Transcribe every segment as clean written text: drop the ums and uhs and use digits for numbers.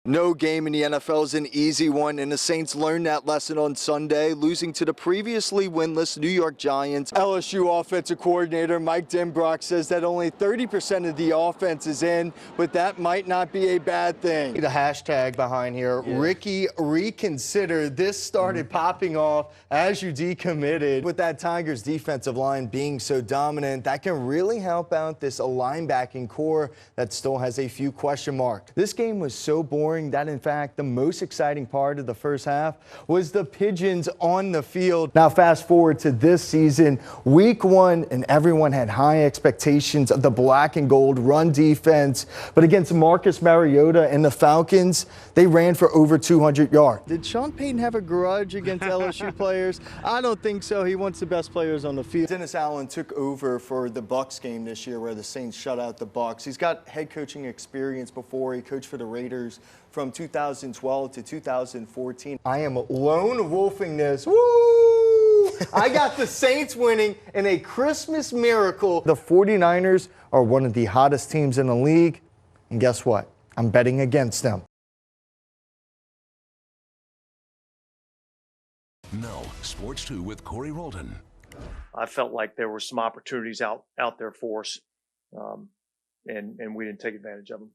No game in the NFL is an easy one, and the Saints learned that lesson on Sunday, losing to the previously winless New York Giants. LSU offensive coordinator Mike Denbrock says that only 30% of the offense is in, but that might not be a bad thing. The hashtag behind here, Ricky reconsider. This started popping off as you decommitted. With that Tigers defensive line being so dominant, that can really help out this linebacking core that still has a few question marks. This game was so boring that, in fact, the most exciting part of the first half was the pigeons on the field. Now, fast forward to this season, week one, and everyone had high expectations of the black and gold run defense. But against Marcus Mariota and the Falcons, they ran for over 200 yards. Did Sean Payton have a grudge against LSU players? I don't think so. He wants the best players on the field. Dennis Allen took over for the Bucs game this year where the Saints shut out the Bucs. He's got head coaching experience before. He coached for the Raiders from 2012 to 2014. I am lone wolfing this. Woo! I got the Saints winning in a Christmas miracle. The 49ers are one of the hottest teams in the league. And guess what? I'm betting against them. No, Sports 2 with Corey Rholdon. I felt like there were some opportunities out there for us, and we didn't take advantage of them.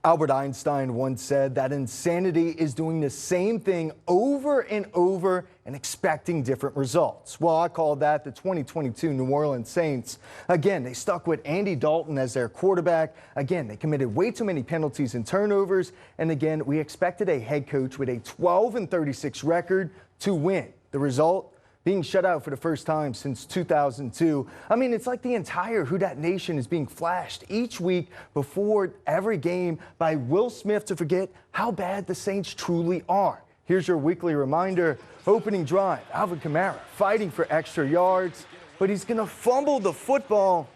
Albert Einstein once said that insanity is doing the same thing over and over and expecting different results. Well, I call that the 2022 New Orleans Saints. Again, they stuck with Andy Dalton as their quarterback. Again, they committed way too many penalties and turnovers. And again, we expected a head coach with a 12-36 record to win. The result? Being shut out for the first time since 2002. I mean, it's like the entire Who Dat Nation is being flashed each week before every game by Will Smith to forget how bad the Saints truly are. Here's your weekly reminder. Opening drive, Alvin Kamara fighting for extra yards, but he's going to fumble the football.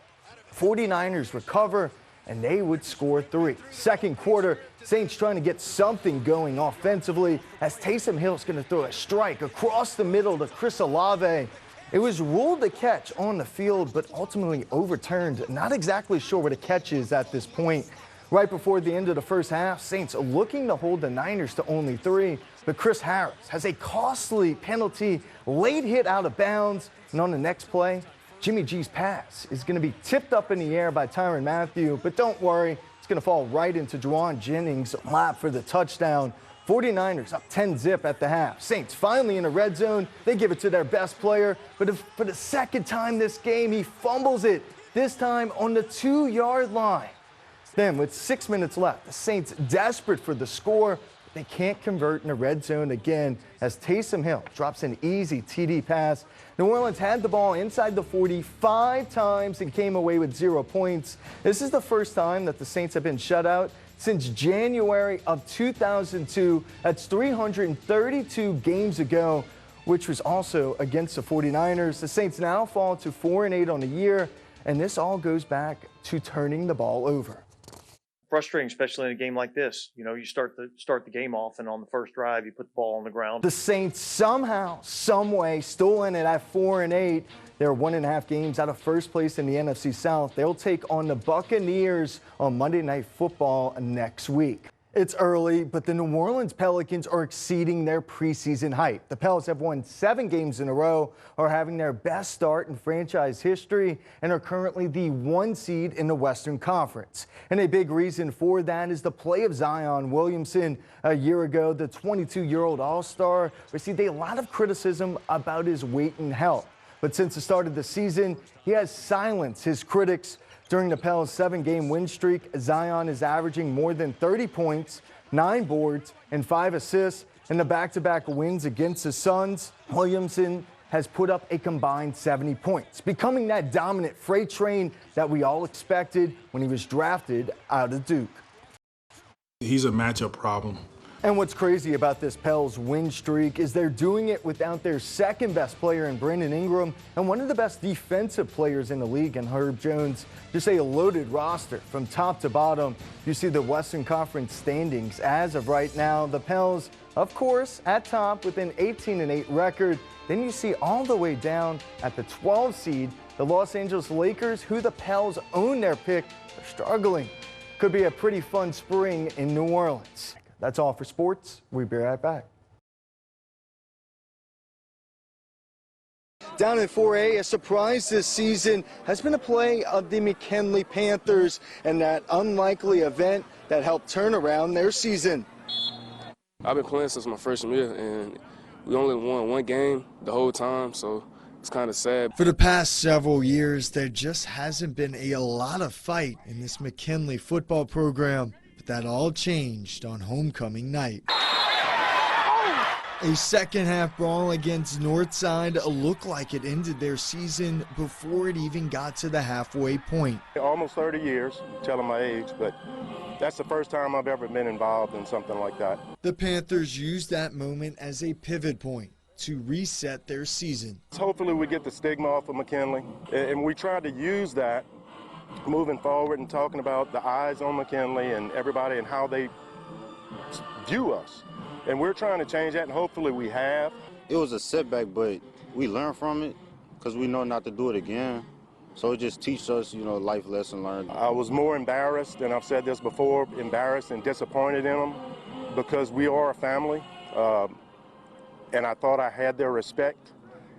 49ers recover, and they would score 3. Second quarter, Saints trying to get something going offensively as Taysom Hill's going to throw a strike across the middle to Chris Olave. It was ruled a catch on the field, but ultimately overturned. Not exactly sure what a catch is at this point. Right before the end of the first half, Saints looking to hold the Niners to only 3, but Chris Harris has a costly penalty, late hit out of bounds, and on the next play, Jimmy G's pass is going to be tipped up in the air by Tyrann Mathieu, but don't worry, it's going to fall right into Juwan Jennings' lap for the touchdown. 49ers up 10-zip at the half. Saints finally in the red zone. They give it to their best player, but for the second time this game, he fumbles it, this time on the 2-yard line. Then, with 6 minutes left, the Saints desperate for the score. They can't convert in the red zone again as Taysom Hill drops an easy TD pass. New Orleans had the ball inside the 45 times and came away with 0 points. This is the first time that the Saints have been shut out since January of 2002. That's 332 games ago, which was also against the 49ers. The Saints now fall to 4-8 on the year, and this all goes back to turning the ball over. Frustrating, especially in a game like this. You know, you start the game off, and on the first drive, you put the ball on the ground. The Saints somehow, some way, still in it at 4-8. They're 1.5 games out of first place in the NFC South. They'll take on the Buccaneers on Monday Night Football next week. It's early, but the New Orleans Pelicans are exceeding their preseason hype. The Pels have won 7 games in a row, are having their best start in franchise history, and are currently the 1 seed in the Western Conference. And a big reason for that is the play of Zion Williamson. A year ago, the 22-year-old All-Star received a lot of criticism about his weight and health. But since the start of the season, he has silenced his critics. During the Pels' 7-game win streak, Zion is averaging more than 30 points, 9 boards, and 5 assists. In the back-to-back wins against the Suns, Williamson has put up a combined 70 points, becoming that dominant freight train that we all expected when he was drafted out of Duke. He's a matchup problem. And what's crazy about this Pels win streak is they're doing it without their second best player in Brandon Ingram and one of the best defensive players in the league in Herb Jones. Just a loaded roster from top to bottom. You see the Western Conference standings as of right now. The Pels, of course, at top with an 18-8 record. Then you see all the way down at the 12 seed, the Los Angeles Lakers, who the Pels own their pick, are struggling. Could be a pretty fun spring in New Orleans. That's all for sports. We'll be right back. Down in 4A, a surprise this season has been a play of the McKinley Panthers and that unlikely event that helped turn around their season. I've been playing since my freshman year, and we only won one game the whole time, so it's kind of sad. For the past several years, there just hasn't been a lot of fight in this McKinley football program, but that all changed on homecoming night. A second-half brawl against Northside looked like it ended their season before it even got to the halfway point. Almost 30 years, telling my age, but that's the first time I've ever been involved in something like that. The Panthers used that moment as a pivot point to reset their season. Hopefully we get the stigma off of McKinley, and we tried to use that moving forward and talking about the eyes on McKinley and everybody and how they view us. And we're trying to change that, and hopefully we have. It was a setback, but we learned from it because we know not to do it again. So it just teaches us, life lesson learned. I was more embarrassed, and I've said this before, embarrassed and disappointed in them because we are a family, and I thought I had their respect.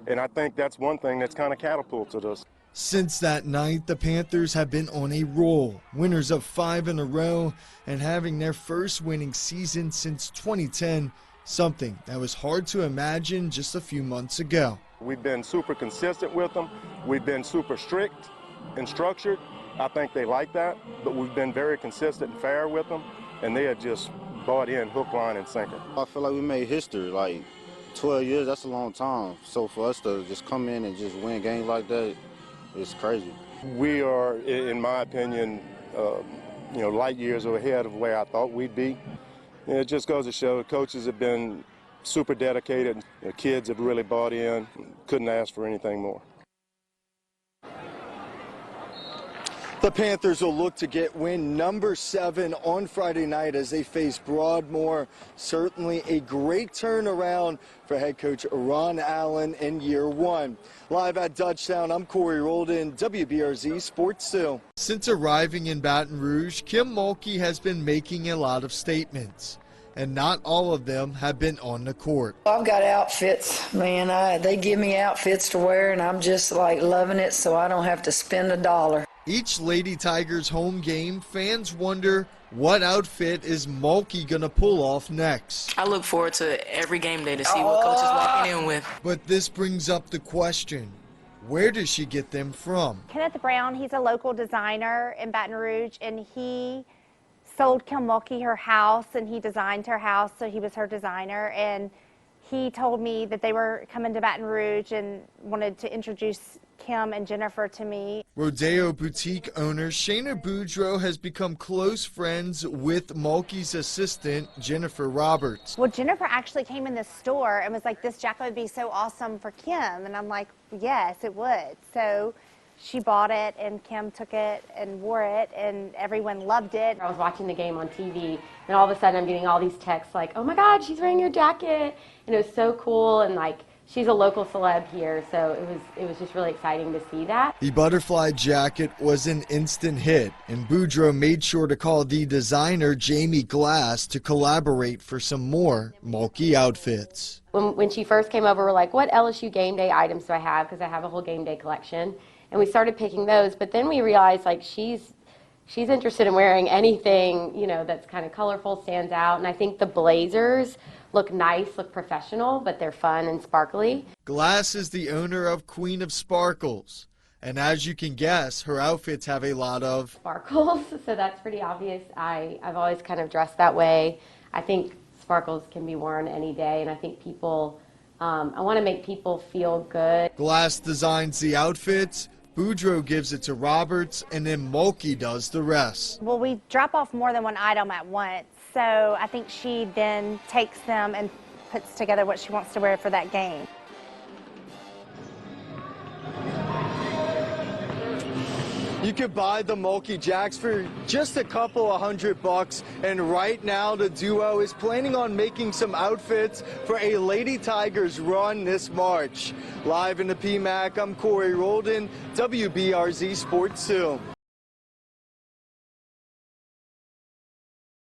And I think that's one thing that's kind of catapulted us. Since that night, the Panthers have been on a roll, winners of 5 in a row and having their first winning season since 2010, something that was hard to imagine just a few months ago. We've been super consistent with them. We've been super strict and structured. I think they like that, but we've been very consistent and fair with them, and they have just bought in hook, line, and sinker. I feel like we made history. Like 12 years, that's a long time. So for us to just come in and just win games like that, it's crazy. We are, in my opinion, light years ahead of where I thought we'd be. And it just goes to show the coaches have been super dedicated. The kids have really bought in. Couldn't ask for anything more. The Panthers will look to get win number 7 on Friday night as they face Broadmoor. Certainly a great turnaround for head coach Ron Allen in year 1. Live at Dutchtown, I'm Corey Rholdon, WBRZ Sports 2. Since arriving in Baton Rouge, Kim Mulkey has been making a lot of statements, and not all of them have been on the court. I've got outfits, man. They give me outfits to wear, and I'm just like loving it, so I don't have to spend a dollar. Each Lady Tigers home game, fans wonder what outfit is Mulkey gonna pull off next. I look forward to every game day to see what coach is walking in with. But this brings up the question, where does she get them from? Kenneth Brown, he's a local designer in Baton Rouge, and he sold Kim Mulkey her house, and he designed her house, so he was her designer. And he told me that they were coming to Baton Rouge and wanted to introduce Kim and Jennifer to me. Rodeo boutique owner Shayna Boudreau has become close friends with Mulkey's assistant, Jennifer Roberts. Well, Jennifer actually came in the store and was like, this jacket would be so awesome for Kim. And I'm like, yes, it would. So she bought it, and Kim took it and wore it, and everyone loved it. I was watching the game on TV, and all of a sudden I'm getting all these texts like, oh my God, she's wearing your jacket. And it was so cool, and like, she's a local celeb here, so it was just really exciting to see that. The butterfly jacket was an instant hit, and Boudreau made sure to call the designer Jamie Glass to collaborate for some more Mulkey outfits. When she first came over, we're like, what LSU game day items do I have? Because I have a whole game day collection. And we started picking those, but then we realized like she's interested in wearing anything, that's kind of colorful, stands out. And I think the blazers look nice, look professional, but they're fun and sparkly. Glass is the owner of Queen of Sparkles. And as you can guess, her outfits have a lot of sparkles, so that's pretty obvious. I've always kind of dressed that way. I think sparkles can be worn any day, and I think people, I want to make people feel good. Glass designs the outfits, Boudreau gives it to Roberts, and then Mulkey does the rest. Well, we drop off more than one item at once, so I think she then takes them and puts together what she wants to wear for that game. You could buy the Mulkey Jacks for just a couple of $100, and right now the duo is planning on making some outfits for a Lady Tigers run this March. Live in the PMAC, I'm Corey Rholdon, WBRZ Sports 2.